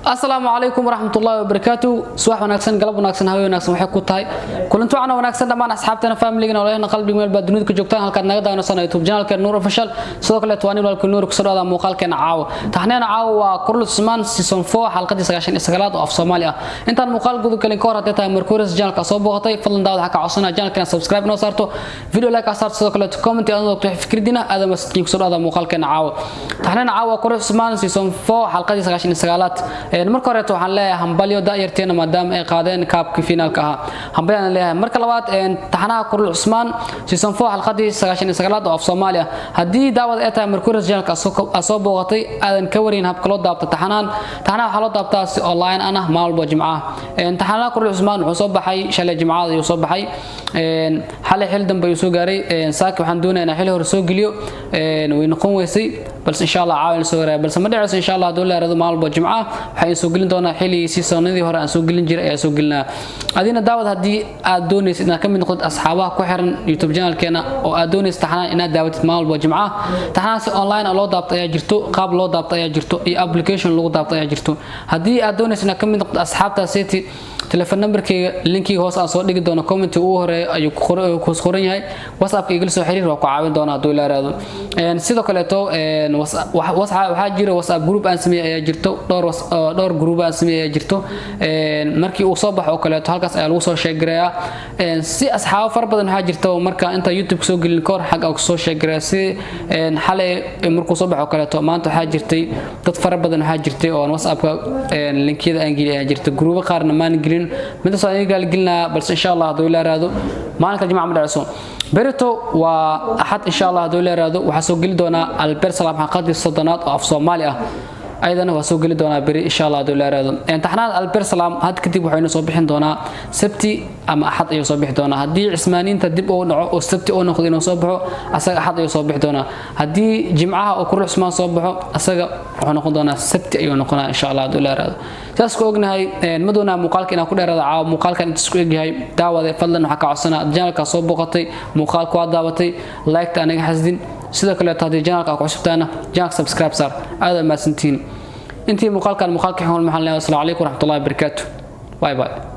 السلام عليكم ورحمة الله وبركاته. صباح وناكسن قلب وناكسن هاوي وناكسن waxay ku tahay kulantu ana wanaagsan dhamaan asxaabtana family-gana walaalaheena qalbiga meel baad dunida ka joogtaan halka naga daawanaysan YouTube channel-ka Nuur Official sidoo kale twani walaalka Nuur ku soo dhawaada muuqaalkeena caawa taxneena caawa waa Kurl Usman season 4 xalqadii 99 oo af Soomaali ah intaan muuqaal guud kale ka hor hadii tahay Mercurius channel-ka soo booqatay fadlan daawada waxa ka codsanaa channel-kana subscribe noo saarto video like saarto sidoo kale comment iyo adoo fikradina aad mas'uul ku soo dhawaada muuqaalkeena caawa taxneena caawa Kurl Usman season 4 xalqadii 99 marka hore waxaan leeyahay hambalyo daayirteena maadaama ay qaadeen kaabka finaalka ah hambalyo leeyahay marka labaad taxanaha Kurl Usman season 4 xalqadii 99 oo af Soomaali ah hadii daawada ay tahay Mercurius channel-ka soo booqatay aadan ka warin habka loo daabto taxanaha waxa loo daabtaa si online ah maalmo jimcaha taxanaha Kurl Usman wuxuu soo baxay shalay jimcaha ayuu soo baxay xalay xil dambe ayuu soo gaaray saaki waxaan doonaynaa xil hore soo geliyo way noqon weysay balse insha Allah caawin soo garay balse ma dhacayso insha Allah doolar rado maalmo jimcaha waxay soo gelin doonaa xilli seasonadii hore aan soo gelin jiray ayaa soo gelinaa adina daawad hadii aad doonaysid inaad ka mid noqoto asxaabaha ku xiran YouTube channel-keena oo aad doonaysid taxanaha inaad daawatid maalmo jimcaha taxanaha si online loo daabto ayaa jirto qaab loo daabto ayaa jirto iyo application lagu daabto ayaa jirto hadii aad doonaysid inaad ka mid noqoto asxaabta seeti telephone number-kayga linkiga hoos aan soo dhigi doono comment ugu horeeyo ayuu ku qoran yahay WhatsApp-ka igala soo xiriir waa ku caawin doonaa doolaarado sidoo kale waxa jira WhatsApp group aan sameeyay ayaa jirto dhowr group aan sameeyay ayaa jirto markii uu soo baxo oo kale halkaas ayaa lagu soo sheegayaa si asxaab far badan waxa jirto marka inta YouTube soo gelin koor xaq aan soo sheegayaa si xalay markuu soo baxo oo kale maanta waxa jirtay dad far badan waxa jirtay oo WhatsApp-ka linkiyada aan geliyay ayaa jirto group qaarna maan gelin mid soo ay galgelna balse insha Allah doolaarado maalinka jimcaha ma dhacayso berito waa ahad insha Allah doolaarado waxa soo gali doona Albert Salam xaqadii sodonaad oo af Soomaali ah ayadana waa soo gali doona beri insha Allah doolaarado taxanaad Albert Salam had kadib waxayna soo bixin doona sabti ama ahad ay soo bixi doona hadii cismaaniinta dib oo dhaco oo sabti oo noqdo inuu soo baxo asaga ahad ay soo bixi doona hadii jimcaha oo Kurl Usman soo baxo asaga wuxuu noqon doona sabti ayuu noqonaa insha Allah doolaarado taas ku ognahay maduna muuqaalka ina ku dheerada caaw muuqaalkan isku egyahay daawada fadlan waxa ka codsanaa channel-ka soo booqatay muuqaalku waa daawatay like-ta anaga xasdin sidoo kale taadi channel-ka ku cusubtaana channel subscribe sar aad ma santiin intii muuqaalkan xawal maxalna assalamu alaykum warahmatullahi wabarakatuh bye bye